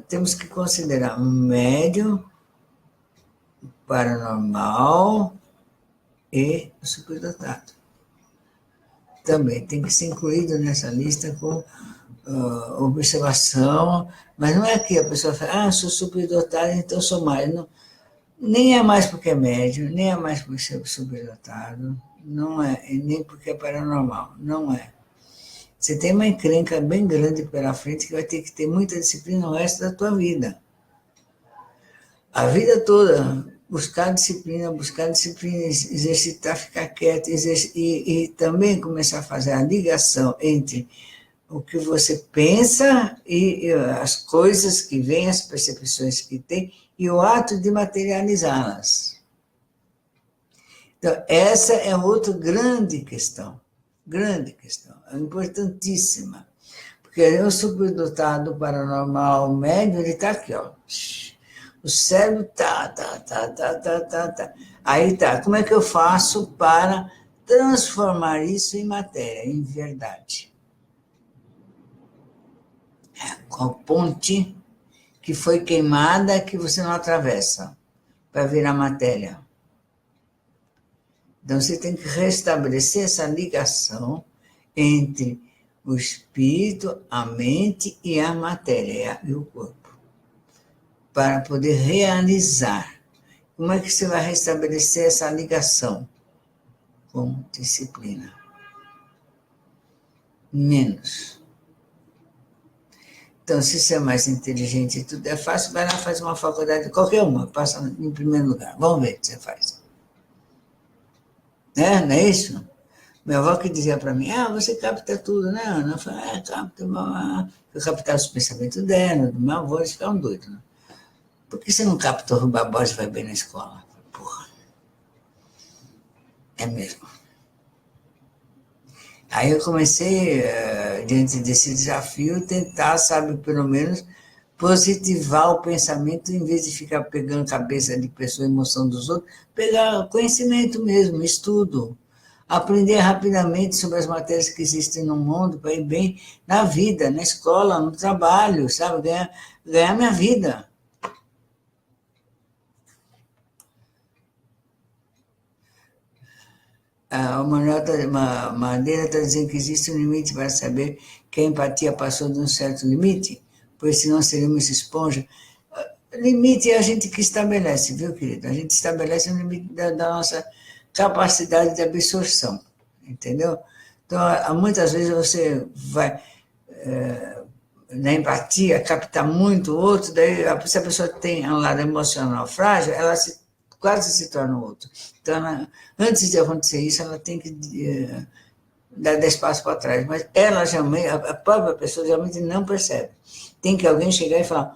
temos que considerar um médium, paranormal e superdotado. Também tem que ser incluído nessa lista com observação, mas não é que a pessoa fala, sou superdotado, então sou mais. Não, nem é mais porque é médium, nem é mais porque é superdotado, não é, nem porque é paranormal, não é. Você tem uma encrenca bem grande pela frente que vai ter que ter muita disciplina no resto da tua vida. A vida toda, buscar disciplina, exercitar, ficar quieto, e também começar a fazer a ligação entre o que você pensa e as coisas que vêm, as percepções que tem, e o ato de materializá-las. Então, essa é outra grande questão, importantíssima. Porque o superdotado paranormal médio, ele está aqui, ó. O cérebro tá. Aí tá, como é que eu faço para transformar isso em matéria, em verdade? Com a ponte que foi queimada que você não atravessa para virar matéria. Então você tem que restabelecer essa ligação entre o espírito, a mente e a matéria, e o corpo, para poder realizar. Como é que você vai restabelecer essa ligação? Com disciplina. Menos. Então, se você é mais inteligente e tudo é fácil, vai lá, faz uma faculdade, qualquer uma, passa em primeiro lugar. Vamos ver o que você faz. Né? Não é isso? Minha avó que dizia para mim, você capta tudo, né, Ana? Eu falei, capta. Eu captava os pensamentos dela, do meu avô, eles ficavam doidos, né? Por que você não capta o Rui Barbosa e vai bem na escola? Porra. É mesmo. Aí eu comecei, diante desse desafio, tentar, sabe, pelo menos, positivar o pensamento, em vez de ficar pegando cabeça de pessoa, emoção dos outros, pegar conhecimento mesmo, estudo, aprender rapidamente sobre as matérias que existem no mundo, para ir bem na vida, na escola, no trabalho, sabe, ganhar minha vida. O Madeira está dizendo que existe um limite para saber que a empatia passou de um certo limite, pois senão seríamos esponja. Limite é a gente que estabelece, viu, querido? A gente estabelece o limite da nossa capacidade de absorção, entendeu? Então, muitas vezes você vai, na empatia, captar muito o outro, daí, se a pessoa tem um lado emocional frágil, ela quase se torna o outro. Então, antes de acontecer isso, ela tem que dar espaço para trás. Mas ela jamais, a própria pessoa geralmente não percebe. Tem que alguém chegar e falar,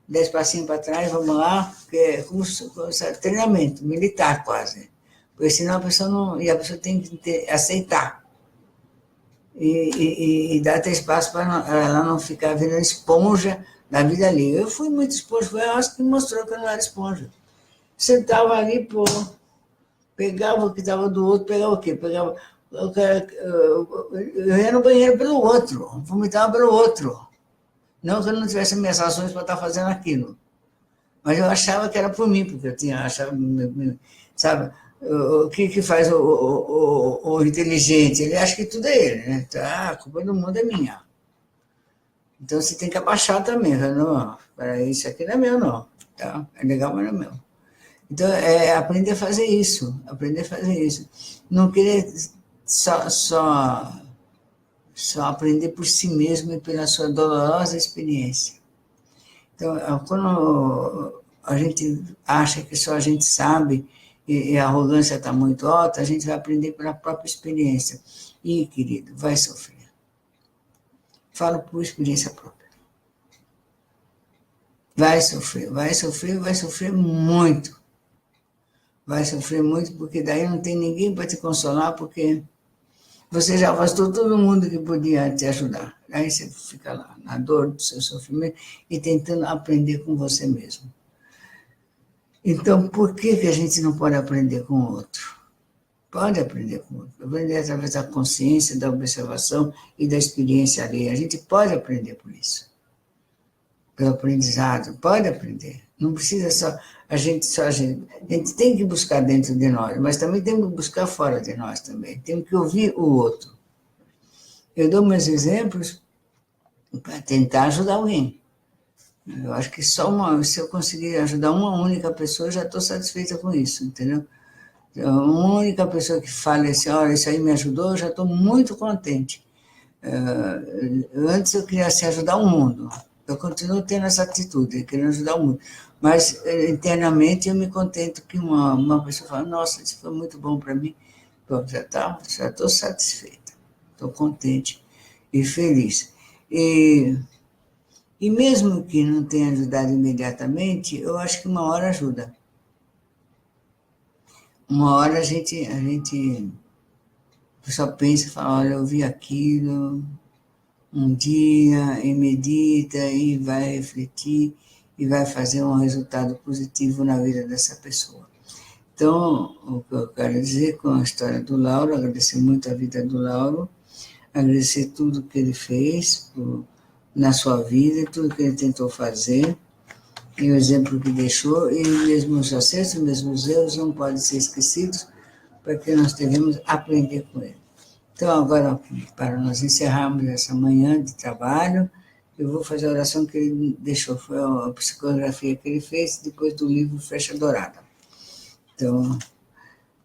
dá espacinho para trás, vamos lá, porque é como treinamento militar quase. Porque senão a pessoa não. E a pessoa tem que aceitar. E dar até espaço para ela não ficar virando esponja da vida ali. Eu fui muito esponja, foi a que mostrou que eu não era esponja. Sentava ali, pegava o que estava do outro, pegava o quê? Pegava. Eu ia no banheiro pelo outro, vomitava pelo outro. Não que eu não tivesse minhas razões para estar fazendo aquilo. Mas eu achava que era por mim, porque eu tinha, sabe, o que faz o inteligente? Ele acha que tudo é ele, né? Então, a culpa do mundo é minha. Então você tem que abaixar também. Não, isso aqui não é meu, não. Tá? É legal, mas não é meu. Então, aprender a fazer isso. Não querer só aprender por si mesmo e pela sua dolorosa experiência. Então, quando a gente acha que só a gente sabe e a arrogância está muito alta, a gente vai aprender pela própria experiência. E, querido, vai sofrer. Falo por experiência própria. Vai sofrer muito. Vai sofrer muito, porque daí não tem ninguém para te consolar, porque você já afastou todo mundo que podia te ajudar. Aí você fica lá, na dor do seu sofrimento e tentando aprender com você mesmo. Então, por que a gente não pode aprender com o outro? Pode aprender com o outro. Aprender através da consciência, da observação e da experiência alheia. A gente pode aprender por isso. Pelo aprendizado, pode aprender. Não precisa só a gente. A gente tem que buscar dentro de nós, mas também temos que buscar fora de nós também. Temos que ouvir o outro. Eu dou meus exemplos para tentar ajudar alguém. Eu acho que se eu conseguir ajudar uma única pessoa, eu já estou satisfeita com isso, entendeu? Uma única pessoa que fale assim, olha, isso aí me ajudou, eu já estou muito contente. Antes eu queria assim, ajudar o mundo. Eu continuo tendo essa atitude, querendo ajudar o mundo. Mas internamente eu me contento que uma pessoa fala, nossa, isso foi muito bom para mim. Pô, já estou satisfeita, estou contente e feliz. E mesmo que não tenha ajudado imediatamente, eu acho que uma hora ajuda. Uma hora a gente só pensa e fala, olha, eu vi aquilo um dia e medita e vai refletir e vai fazer um resultado positivo na vida dessa pessoa. Então, o que eu quero dizer com a história do Lauro, agradecer muito a vida do Lauro, agradecer tudo que ele fez na sua vida, tudo que ele tentou fazer, e o exemplo que deixou, e mesmo os acertos, mesmo os erros não podem ser esquecidos, porque nós devemos aprender com ele. Então, agora, para nós encerrarmos essa manhã de trabalho, eu vou fazer a oração que ele deixou, foi a psicografia que ele fez depois do livro Flecha Dourada. Então,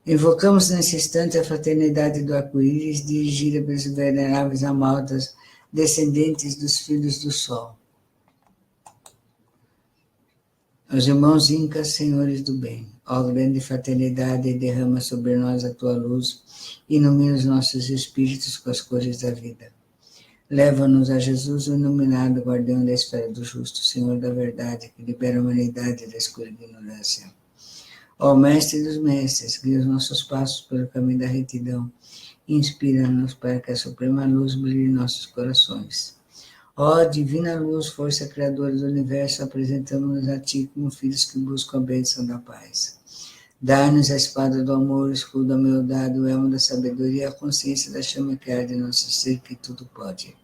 invocamos nesse instante a fraternidade do arco-íris, dirigida pelos veneráveis amaldas, descendentes dos filhos do sol. Os irmãos incas, senhores do bem, ó grande fraternidade, derrama sobre nós a tua luz, ilumina os nossos espíritos com as cores da vida. Leva-nos a Jesus, o iluminado guardião da esfera do justo, Senhor da verdade, que libera a humanidade da escura ignorância. Ó Mestre dos Mestres, guia os nossos passos pelo caminho da retidão, inspira-nos para que a suprema luz brilhe em nossos corações. Ó divina luz, força criadora do universo, apresentamos-nos a Ti como filhos que buscam a bênção da paz. Dá-nos a espada do amor, o escudo da humildade, o elmo da sabedoria, a consciência da chama que arde em nosso ser, que tudo pode,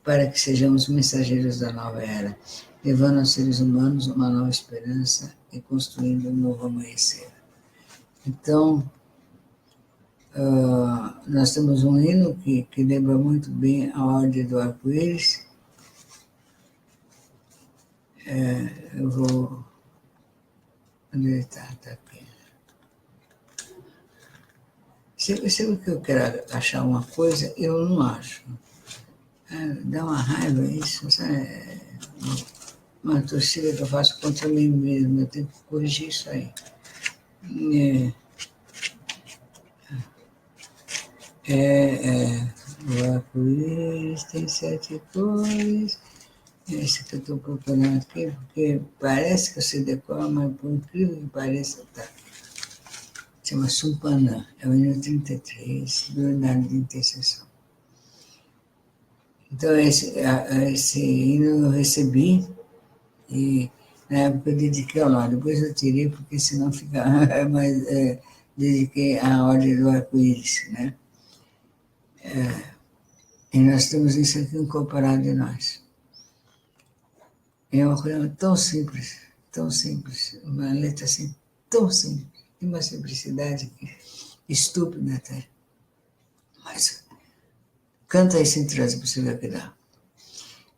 para que sejamos mensageiros da nova era, levando aos seres humanos uma nova esperança e construindo um novo amanhecer. Então, nós temos um hino que lembra muito bem a ordem do arco-íris. Eu vou... Onde ele está? Está aqui. Sempre que eu quero achar uma coisa, eu não acho. Dá uma raiva isso, sabe? Uma torcida que eu faço contra mim mesmo, eu tenho que corrigir isso aí. O arco-íris tem 7 cores. Esse que eu estou procurando aqui, porque parece que você decora, mas por incrível que pareça, tá. Chama Sumpanã, é o hino 33, do Ordinário de Intercessão. Então, esse hino eu recebi, e na época eu dediquei ao lado, depois eu tirei, porque senão fica, mas dediquei à Ordem do Arco-Íris, né? E nós temos isso aqui incorporado em nós. É uma coisa tão simples, uma letra assim, tão simples, de uma simplicidade estúpida até. Mas canta isso em transe para você ver o que dá.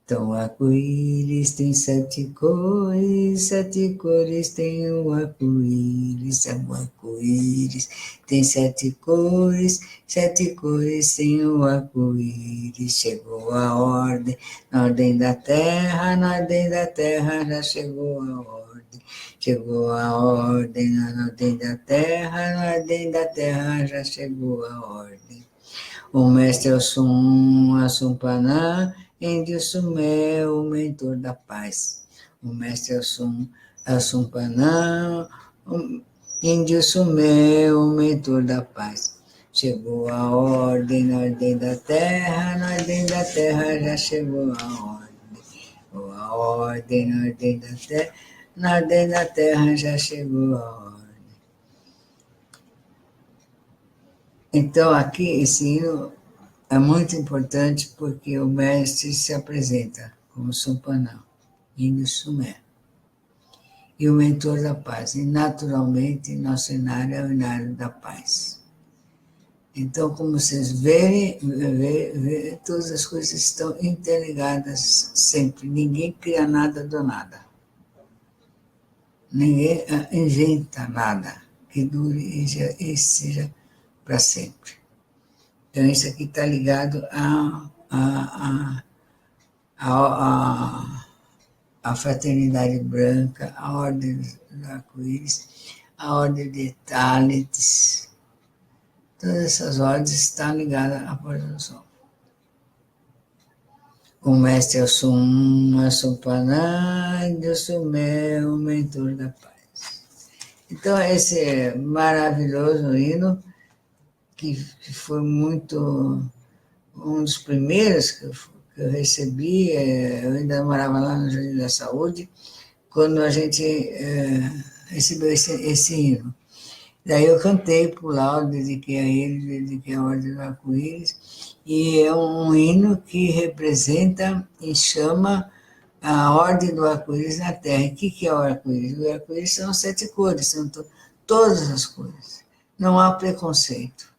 Então, o arco-íris tem 7 cores tem o arco-íris, o arco-íris tem 7 cores tem o arco-íris. Chegou a ordem, na ordem da terra já chegou a ordem. Chegou a ordem, na ordem da terra já chegou a ordem. O mestre Ossum, Assumpanã, Índio Sumé, o mentor da paz. O mestre Assumpanã, Índio Sumé, o mentor da paz. Chegou a ordem, na ordem da terra já chegou a ordem. Chegou a ordem, na ordem da terra já chegou a ordem. Então, aqui, esse hino é muito importante porque o mestre se apresenta como Sumpanã, Índio Sumé, e o mentor da paz. E, naturalmente, nosso cenário é o cenário da paz. Então, como vocês verem, todas as coisas estão interligadas sempre. Ninguém cria nada do nada. Ninguém inventa nada que dure e seja para sempre. Então, isso aqui está ligado a, a, a Fraternidade Branca, a Ordem do Arco-Íris, a Ordem de Tálites. Todas essas ordens estão ligadas à Porta do Sol. O mestre Assum, Assupanai, Deus meu, mentor da paz. Então, esse maravilhoso hino, que foi muito um dos primeiros que eu recebi, eu ainda morava lá no Jardim da Saúde, quando a gente recebeu esse hino. Daí eu cantei por lá, dediquei a ele, dediquei a Ordem do Arco-Íris, e é um hino que representa e chama a Ordem do Arco-Íris na Terra. E o que é o arco-íris? O arco-íris são 7 cores, são todas as cores. Não há preconceito.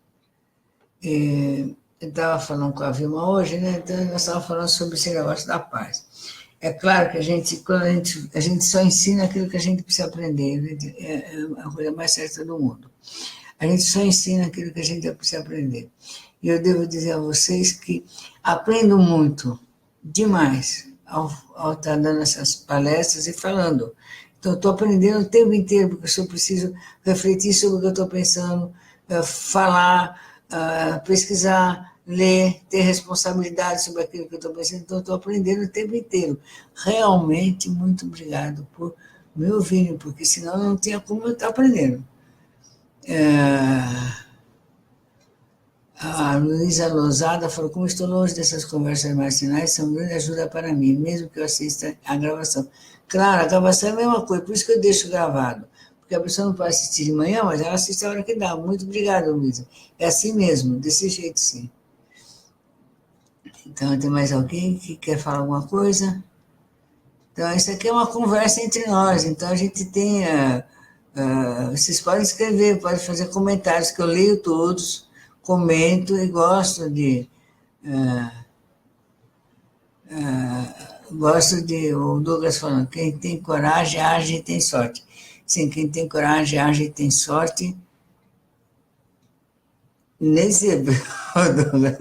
Eu estava falando com a Vilma hoje, né? Então nós estávamos falando sobre esse negócio da paz. É claro que quando a gente só ensina aquilo que a gente precisa aprender, é a coisa mais certa do mundo. A gente só ensina aquilo que a gente precisa aprender. E eu devo dizer a vocês que aprendo muito, demais, ao estar dando essas palestras e falando. Então, estou aprendendo o tempo inteiro, porque eu só preciso refletir sobre o que eu estou pensando, falar, pesquisar, ler, ter responsabilidade sobre aquilo que eu estou pensando. Então, estou aprendendo o tempo inteiro. Realmente, muito obrigado por me ouvirem, porque senão não tinha como eu estar aprendendo. A Luísa Lousada falou: como estou longe dessas conversas marcinais, são grande ajuda para mim, mesmo que eu assista a gravação. Claro, a gravação é a mesma coisa, por isso que eu deixo gravado. Porque a pessoa não pode assistir de manhã, mas ela assiste a hora que dá. Muito obrigada, Luísa. É assim mesmo, desse jeito sim. Então, tem mais alguém que quer falar alguma coisa? Então, isso aqui é uma conversa entre nós. Então, a gente tem... vocês podem escrever, podem fazer comentários, que eu leio todos, comento e gosto de... o Douglas falando, quem tem coragem, age e tem sorte. Sim, quem tem coragem, age e tem sorte... Nem sempre, Douglas.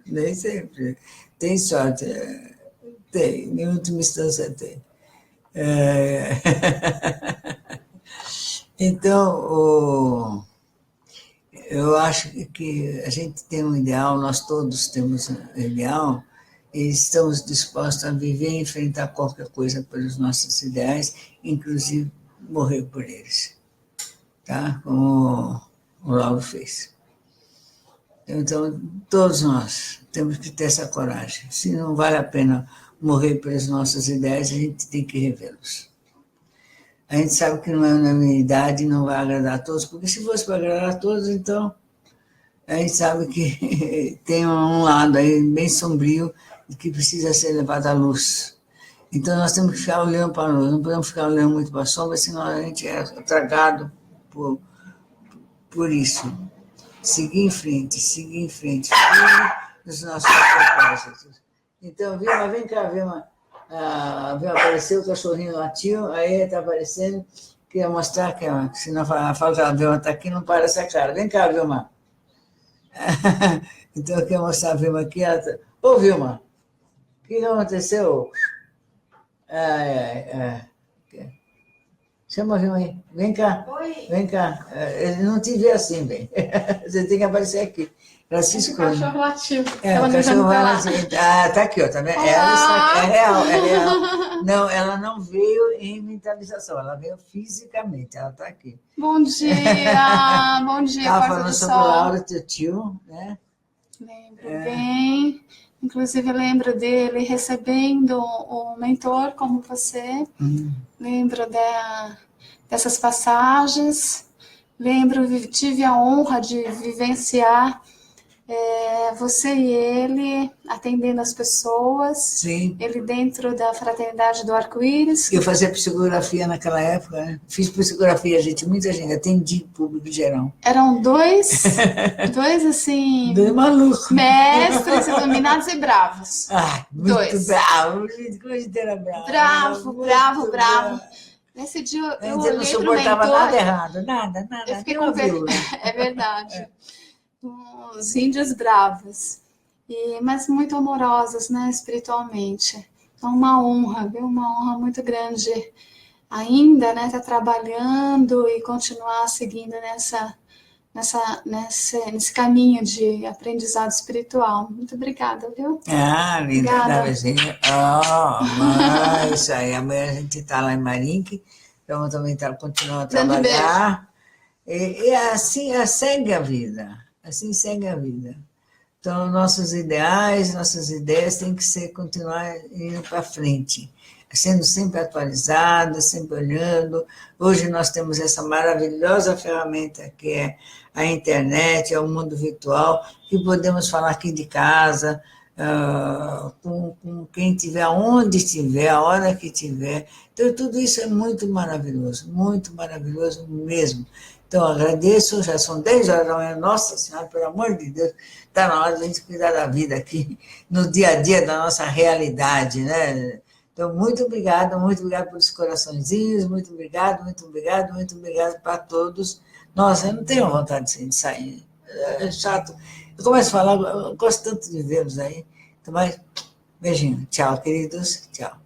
Nem sempre. Tem sorte. Tem, em última instância tem. Então, eu acho que a gente tem um ideal, nós todos temos um ideal, e estamos dispostos a viver e enfrentar qualquer coisa pelos nossos ideais, inclusive morrer por eles. Tá? Como o Lauro fez. Então, todos nós temos que ter essa coragem. Se não vale a pena morrer pelas nossas ideias, a gente tem que revê-los. A gente sabe que não é unanimidade, não vai agradar a todos, porque se fosse para agradar a todos, então a gente sabe que tem um lado aí bem sombrio que precisa ser levado à luz. Então nós temos que ficar olhando para a luz, não podemos ficar olhando muito para a sombra, senão a gente é tragado por isso. Seguir em frente, nos nossos propósitos. Então, Vilma, vem cá, Vilma. Vilma apareceu, o cachorrinho latiu, aí está aparecendo, queria mostrar que, se não fala que a Vilma está aqui, não para essa cara. Vem cá, Vilma. Então, eu queria mostrar a Vilma aqui. Ô, Vilma, o que aconteceu? Chama a Vilma aí. Vem cá. Oi. Vem cá. Ele não te vê assim, bem. Você tem que aparecer aqui. Ela se esconde. O cachorro latiu. O cachorro latiu. Tá aqui, ó. Tá vendo? Ela está aqui. É real. Não, ela não veio em mentalização, ela veio fisicamente. Ela está aqui. Bom dia. Bom dia, Ela Porta falando do sobre o Sol. Lauro, teu tio, né? Lembro bem. Inclusive, lembro dele recebendo o mentor como você. Lembro dessas passagens. Lembro, tive a honra de vivenciar você e ele atendendo as pessoas. Sim. Ele dentro da Fraternidade do Arco-Íris. Eu fazia psicografia naquela época, né? Fiz psicografia, muita gente, atendi público geral. Eram dois assim... Dois malucos. Mestres iluminados e bravos. Muito dois. Bravo, gente, como a gente era bravo. Bravo. Nesse dia eu olhei não suportava mentor, nada errado, nada. Eu fiquei com vergonha. É verdade. Os índios bravos. mas muito amorosas, né, espiritualmente. Então, uma honra, viu? Uma honra muito grande ainda, né, estar trabalhando e continuar seguindo nesse caminho de aprendizado espiritual. Muito obrigada, viu? Ah, linda, Obrigada. da vizinha. Oh, mas isso aí. Amanhã a gente está lá em Marinque, então também continuar a Grande trabalhar. E assim segue a vida. Assim segue a vida. Então, nossos ideais, nossas ideias têm que ser continuar indo para frente, sendo sempre atualizadas, sempre olhando. Hoje nós temos essa maravilhosa ferramenta que é a internet, é o mundo virtual, que podemos falar aqui de casa, com quem estiver, aonde estiver, a hora que estiver. Então, tudo isso é muito maravilhoso mesmo. Então, agradeço, já são 10 horas da manhã, nossa Senhora, pelo amor de Deus, está na hora de a gente cuidar da vida aqui, no dia a dia da nossa realidade, né? Então, muito obrigada pelos coraçõezinhos, muito obrigado para todos. Nossa, eu não tenho vontade de sair, é chato. Eu começo a falar, eu gosto tanto de vê-los aí. Então, mas, beijinho, tchau, queridos, tchau.